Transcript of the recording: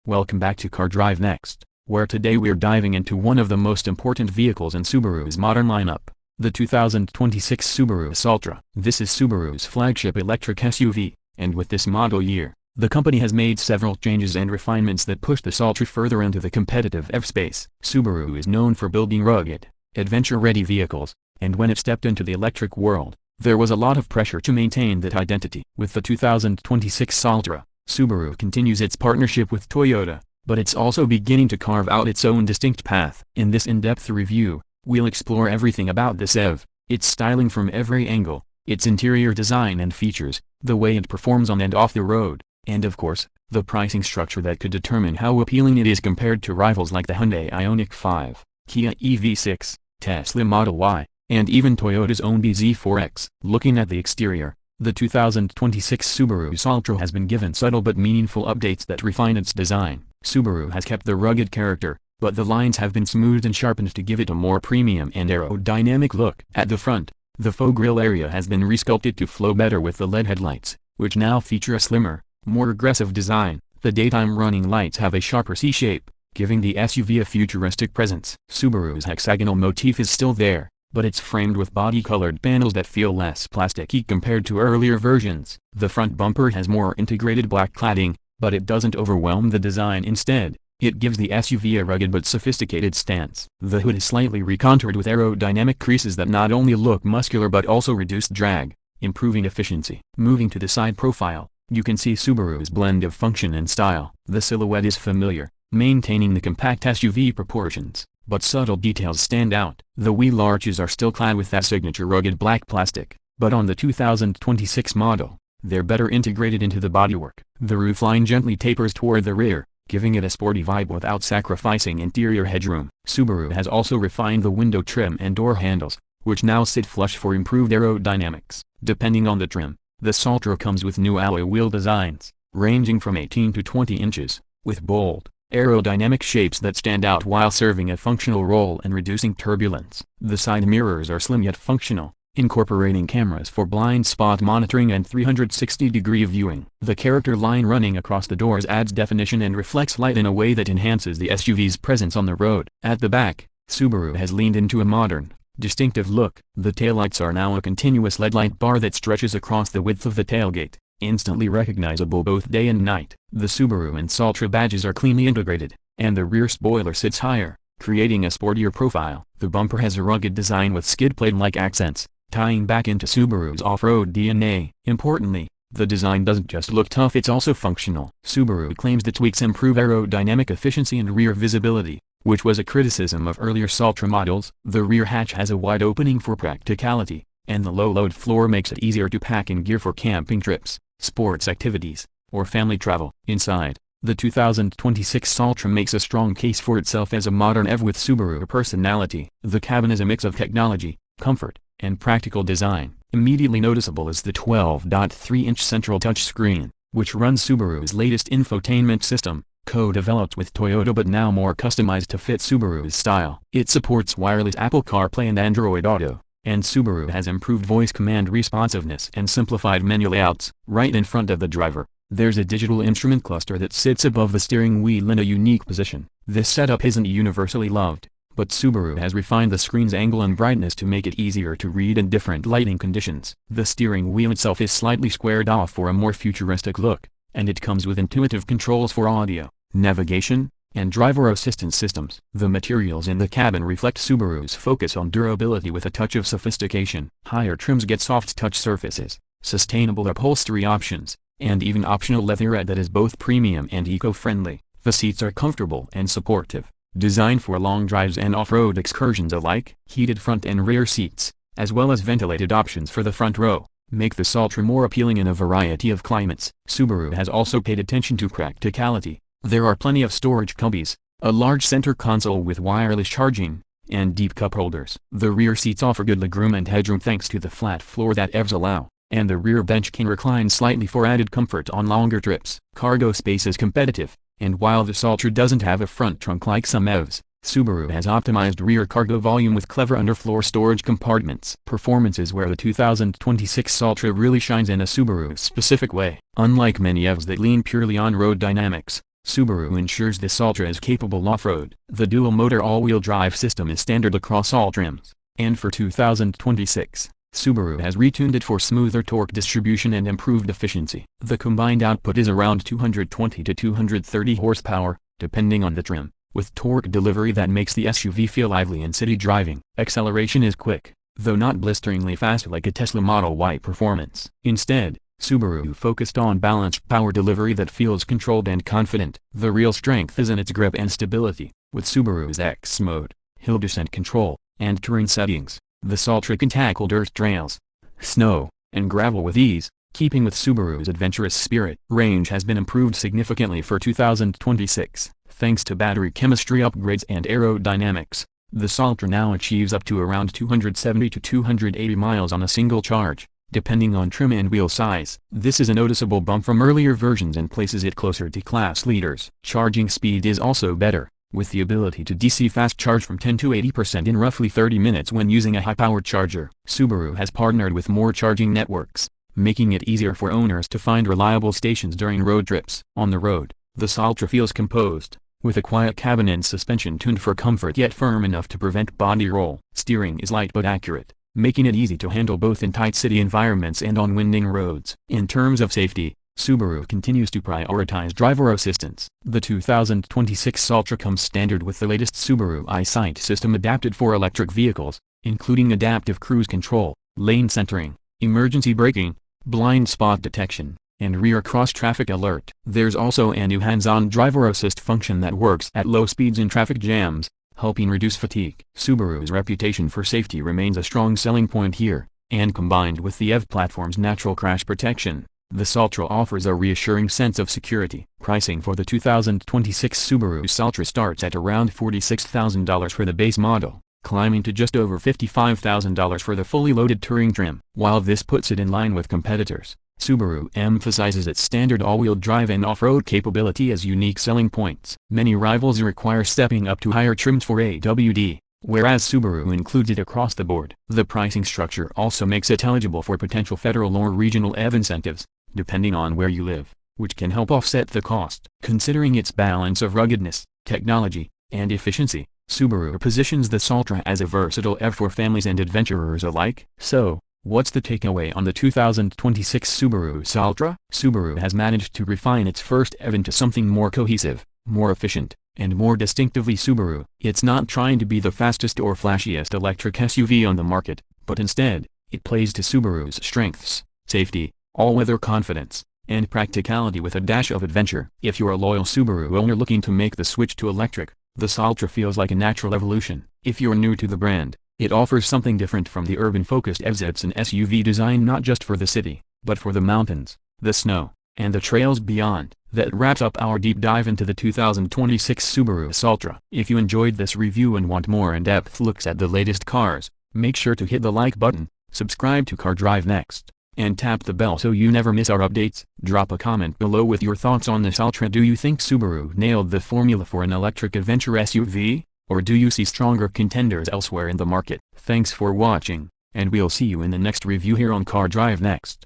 Welcome back to Car Drive Next, where today we're diving into one of the most important vehicles in Subaru's modern lineup, the 2026 Subaru Solterra. This is Subaru's flagship electric SUV, and with this model year, the company has made several changes and refinements that push the Solterra further into the competitive EV space. Subaru is known for building rugged, adventure-ready vehicles, and when it stepped into the electric world, there was a lot of pressure to maintain that identity. With the 2026 Solterra, Subaru continues its partnership with Toyota, but it's also beginning to carve out its own distinct path. In this in-depth review, we'll explore everything about this EV, its styling from every angle, its interior design and features, the way it performs on and off the road, and of course, the pricing structure that could determine how appealing it is compared to rivals like the Hyundai Ioniq 5, Kia EV6, Tesla Model Y, and even Toyota's own bZ4X. Looking at the exterior, the 2026 Subaru Solterra has been given subtle but meaningful updates that refine its design. Subaru has kept the rugged character, but the lines have been smoothed and sharpened to give it a more premium and aerodynamic look. At the front, the faux grille area has been resculpted to flow better with the LED headlights, which now feature a slimmer, more aggressive design. The daytime running lights have a sharper C-shape, giving the SUV a futuristic presence. Subaru's hexagonal motif is still there, but it's framed with body-colored panels that feel less plasticky compared to earlier versions. The front bumper has more integrated black cladding, but it doesn't overwhelm the design. Instead, it gives the SUV a rugged but sophisticated stance. The hood is slightly recontoured with aerodynamic creases that not only look muscular but also reduce drag, improving efficiency. Moving to the side profile, you can see Subaru's blend of function and style. The silhouette is familiar, maintaining the compact SUV proportions, but subtle details stand out. The wheel arches are still clad with that signature rugged black plastic, but on the 2026 model, they're better integrated into the bodywork. The roofline gently tapers toward the rear, giving it a sporty vibe without sacrificing interior headroom. Subaru has also refined the window trim and door handles, which now sit flush for improved aerodynamics. Depending on the trim, the Solterra comes with new alloy wheel designs, ranging from 18 to 20 inches, with bold, aerodynamic shapes that stand out while serving a functional role and reducing turbulence. The side mirrors are slim yet functional, incorporating cameras for blind spot monitoring and 360-degree viewing. The character line running across the doors adds definition and reflects light in a way that enhances the SUV's presence on the road. At the back, Subaru has leaned into a modern, distinctive look. The taillights are now a continuous LED light bar that stretches across the width of the tailgate, instantly recognizable both day and night. The Subaru and Solterra badges are cleanly integrated, and the rear spoiler sits higher, creating a sportier profile. The bumper has a rugged design with skid plate-like accents, tying back into Subaru's off-road DNA. Importantly, the design doesn't just look tough, it's also functional. Subaru claims the tweaks improve aerodynamic efficiency and rear visibility, which was a criticism of earlier Solterra models. The rear hatch has a wide opening for practicality, and the low-load floor makes it easier to pack in gear for camping trips, sports activities, or family travel. Inside, the 2026 Solterra makes a strong case for itself as a modern EV with Subaru personality. The cabin is a mix of technology, comfort, and practical design. Immediately noticeable is the 12.3-inch central touchscreen, which runs Subaru's latest infotainment system, co-developed with Toyota but now more customized to fit Subaru's style. It supports wireless Apple CarPlay and Android Auto, and Subaru has improved voice command responsiveness and simplified menu layouts. Right in front of the driver, there's a digital instrument cluster that sits above the steering wheel in a unique position. This setup isn't universally loved, but Subaru has refined the screen's angle and brightness to make it easier to read in different lighting conditions. The steering wheel itself is slightly squared off for a more futuristic look, and it comes with intuitive controls for audio, navigation, and driver assistance systems. The materials in the cabin reflect Subaru's focus on durability with a touch of sophistication. Higher trims get soft touch surfaces, sustainable upholstery options, and even optional leatherette that is both premium and eco-friendly. The seats are comfortable and supportive, designed for long drives and off-road excursions alike. Heated front and rear seats, as well as ventilated options for the front row, make the Solterra more appealing in a variety of climates. Subaru has also paid attention to practicality. There are plenty of storage cubbies, a large center console with wireless charging, and deep cup holders. The rear seats offer good legroom and headroom thanks to the flat floor that EVs allow, and the rear bench can recline slightly for added comfort on longer trips. Cargo space is competitive, and while the Solterra doesn't have a front trunk like some EVs, Subaru has optimized rear cargo volume with clever underfloor storage compartments. Performance is where the 2026 Solterra really shines in a Subaru-specific way. Unlike many EVs that lean purely on road dynamics, Subaru ensures this Solterra is capable off-road. The dual-motor all-wheel drive system is standard across all trims, and for 2026, Subaru has retuned it for smoother torque distribution and improved efficiency. The combined output is around 220 to 230 horsepower, depending on the trim, with torque delivery that makes the SUV feel lively in city driving. Acceleration is quick, though not blisteringly fast like a Tesla Model Y performance. Instead, Subaru focused on balanced power delivery that feels controlled and confident. The real strength is in its grip and stability. With Subaru's X mode, hill descent control, and terrain settings, the Solterra can tackle dirt trails, snow, and gravel with ease, keeping with Subaru's adventurous spirit. Range has been improved significantly for 2026, thanks to battery chemistry upgrades and aerodynamics. The Solterra now achieves up to around 270 to 280 miles on a single charge, depending on trim and wheel size. This is a noticeable bump from earlier versions and places it closer to class leaders. Charging speed is also better, with the ability to DC fast charge from 10 to 80% in roughly 30 minutes when using a high-powered charger. Subaru has partnered with more charging networks, making it easier for owners to find reliable stations during road trips. On the road, the Solterra feels composed, with a quiet cabin and suspension tuned for comfort yet firm enough to prevent body roll. Steering is light but accurate, making it easy to handle both in tight city environments and on winding roads. In terms of safety, Subaru continues to prioritize driver assistance. The 2026 Solterra comes standard with the latest Subaru EyeSight system adapted for electric vehicles, including adaptive cruise control, lane centering, emergency braking, blind spot detection, and rear cross-traffic alert. There's also a new hands-on driver assist function that works at low speeds in traffic jams, helping reduce fatigue. Subaru's reputation for safety remains a strong selling point here, and combined with the EV platform's natural crash protection, the Solterra offers a reassuring sense of security. Pricing for the 2026 Subaru Solterra starts at around $46,000 for the base model, climbing to just over $55,000 for the fully loaded touring trim. While this puts it in line with competitors, Subaru emphasizes its standard all-wheel drive and off-road capability as unique selling points. Many rivals require stepping up to higher trims for AWD, whereas Subaru includes it across the board. The pricing structure also makes it eligible for potential federal or regional EV incentives, depending on where you live, which can help offset the cost. Considering its balance of ruggedness, technology, and efficiency, Subaru positions the Solterra as a versatile EV for families and adventurers alike. So, what's the takeaway on the 2026 Subaru Solterra? Subaru has managed to refine its first EV into something more cohesive, more efficient, and more distinctively Subaru. It's not trying to be the fastest or flashiest electric SUV on the market, but instead, it plays to Subaru's strengths: safety, all-weather confidence, and practicality with a dash of adventure. If you're a loyal Subaru owner looking to make the switch to electric, the Solterra feels like a natural evolution. If you're new to the brand, it offers something different from the urban-focused EVs. It's an SUV designed not just for the city, but for the mountains, the snow, and the trails beyond. That wraps up our deep dive into the 2026 Subaru Solterra. If you enjoyed this review and want more in-depth looks at the latest cars, make sure to hit the like button, subscribe to Car Drive Next, and tap the bell so you never miss our updates. Drop a comment below with your thoughts on the Solterra. Do you think Subaru nailed the formula for an electric adventure SUV, or do you see stronger contenders elsewhere in the market? Thanks for watching, and we'll see you in the next review here on Car Drive Next.